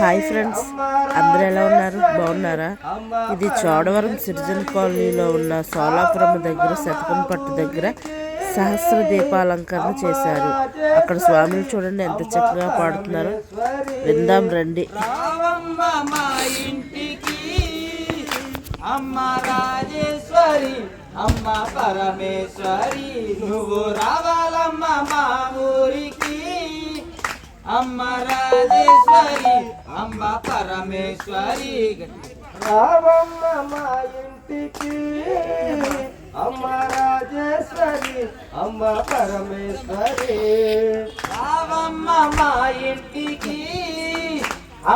Hi friends, అందరూ ఎలా ఉన్నారు? బాగున్నారా? ఇది చోడవరం సిరిజన్ కాలనీలో ఉన్న సోలాపురం దగ్గర శతకం పట్టు దగ్గర సహస్ర దీపాలంకరణ చేశారు. అక్కడ స్వామిని చూడండి ఎంత చక్కగా పాడుతున్నారో. విందాం రండి. అమ్మ రాజేశ్వరి, అమ్మ పరమేశ్వరి, నువ్వు రావాలమ్మ మా ఊరికి. అమ్మ రాజేశ్వరి, అమ్మ పరమేశ్వరి, రావమ్మ మా ఇంటికి. అమ్మ రాజేశ్వరి, అమ్మ పరమేశ్వరి, రావమ్మ మా ఇంటికి.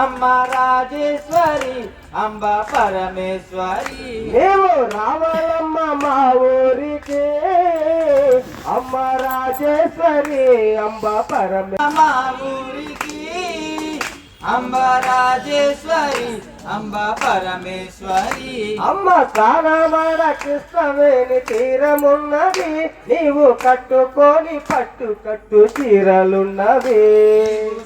అమ్మ రాజేశ్వరి, అంబ పరమేశ్వరి, మేము రావాలమ్మ మా ఊరికి. అమ్మ రాజేశ్వరి, అంబ పరమేశ్వరి, మా ఊరికి. అంబ రాజేశ్వరి, అంబ పరమేశ్వరి, అమ్మ స్నానమాడ కృష్ణవేణి తీరమున్నది, నీవు కట్టుకొని పట్టు కట్టు చీరలున్నవి.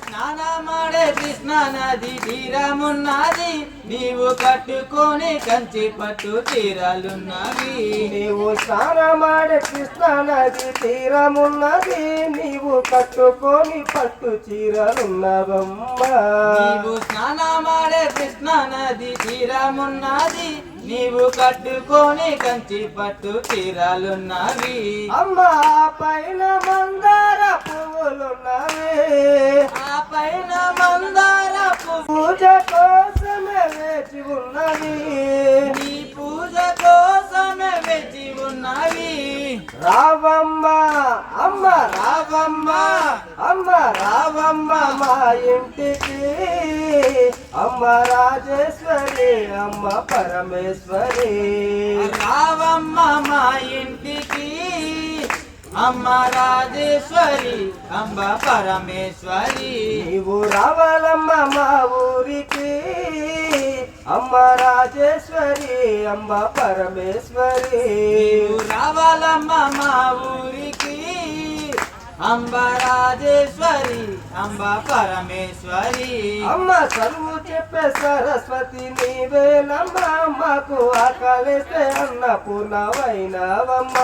స్నానమాడే కృష్ణ నది తీరమున్నది, నీవు కట్టుకొని కంచి పట్టు చీరలున్నవి. నీవు స్నానమాడే కృష్ణ నది తీరమున్నది, నీవు కట్టుకొని పట్టు చీరలున్నవమ్మా. నీవు స్నానమాడే కృష్ణ నది తీరమున్నది, నీవు కట్టుకొని కంచి పట్టు చీరలున్నవి. అమ్మ పైన మందార పువ్వులున్నవి, ఆ పైన మందార పూజ కోసమే వేచి ఉన్నవి, నీ పూజ కోసమే వేచి ఉన్నవి. రావమ్మ అమ్మ రావమ్మ, అమ్మ రావమ్మ మా ఇంటికి. అమ్మ రాజేశ్వరి, అమ్మ పరమేశ్వరి, రావమ్మ మా ఇంటికి. అమ్మ రాజేశ్వరి, అంబ పరమేశ్వరి, నీవు రావాలమ్మ మా ఊరికి. అమ్మ రాజేశ్వరి, అంబ పరమేశ్వరి, నీవు రావాలమ్మ మా ఊరికి. అంబ రాజేశ్వరి, అంబ పరమేశ్వరి, అమ్మ చదువు చెప్పే సరస్వతి నీవేనమ్మ, మాకు ఆకలిస్తే అన్నపూర్ణవైనవమ్మ.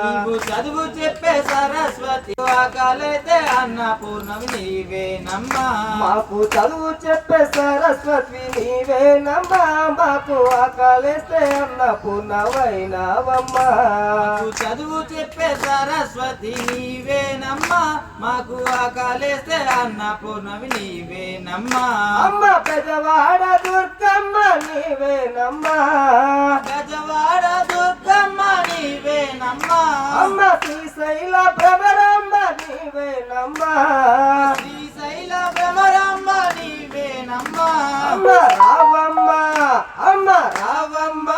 నీవు చదువు చెప్పే సరస్వతి, ఆకలిస్తే అన్నపూర్ణవి నీవేనమ్మ. మాకు చదువు చెప్పే సరస్వతి నీవేనమ్మ, మాకు ఆకలిస్తే అన్నపూర్ణవైనవమ్మ. చదువు చెప్పే సరస్వతి నీవేనమ్మ, మాకు ఆకలిస్తే అన్నపూర్ణవి నీవేనమ్మా. అమ్మ పెదవాడ దుర్గమ్మ నీవేనమ్మా, పెదవాడ దుర్గమ్మ నీవేనమ్మా. అమ్మ శ్రీశైల భ్రమరమ్మ నీవేనమ్మా, శ్రీశైల భ్రమరమ్మ నీవేనమ్మా. అమ్మ రావమ్మ, అమ్మ రావమ్మ,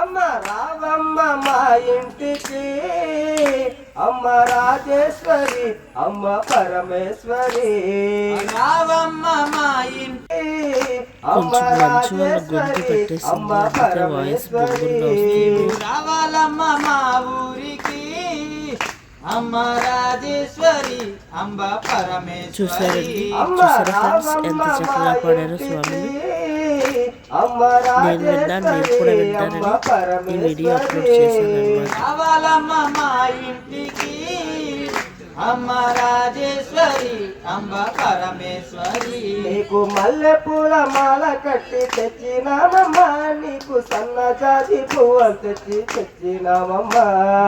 అమ్మ రావమ్మ మా ఇంటికి. అమ్మ రాజేశ్వరి, అమ్మ పరమేశ్వరి, రావమ్మ మా ఇంటి. అమ్మ రాజేశ్వరి, అమ్మ పరమేశ్వరి, రావాలమ్మ మా ఊరికి. అమ్మ రాజేశ్వరి, అంబ పరమేశ్వరి, చూసారా ఫ్రెండ్స్ ఎంత చక్కగా పాడారు స్వామిని. నేను విన్నాను, మీరు కూడా వింటారని ఈ వీడియో అప్లోడ్ చేశాను. రావాలమ్మ మా ఇంటికి. అమ్మ రాజేశ్వరి, అంబ పరమేశ్వరి, నీకు మల్లెపూల మాల కట్టి తెచ్చినామమ్మ, నీకు సన్నజాజి పువ్వులు తెచ్చినామమ్మ.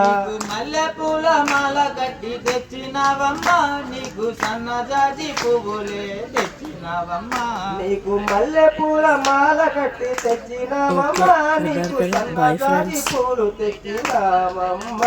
నీకు మల్లెపూల మాల కట్టి తెచ్చినావమ్మ, నీకు సన్నజాజి పువ్వులే తెచ్చినావమ్మ. నీకు మల్లెపూల మాల కట్టి తెచ్చినామమ్మ, నీకు సన్నజాజి పువ్వులు తెచ్చినావమ్మ.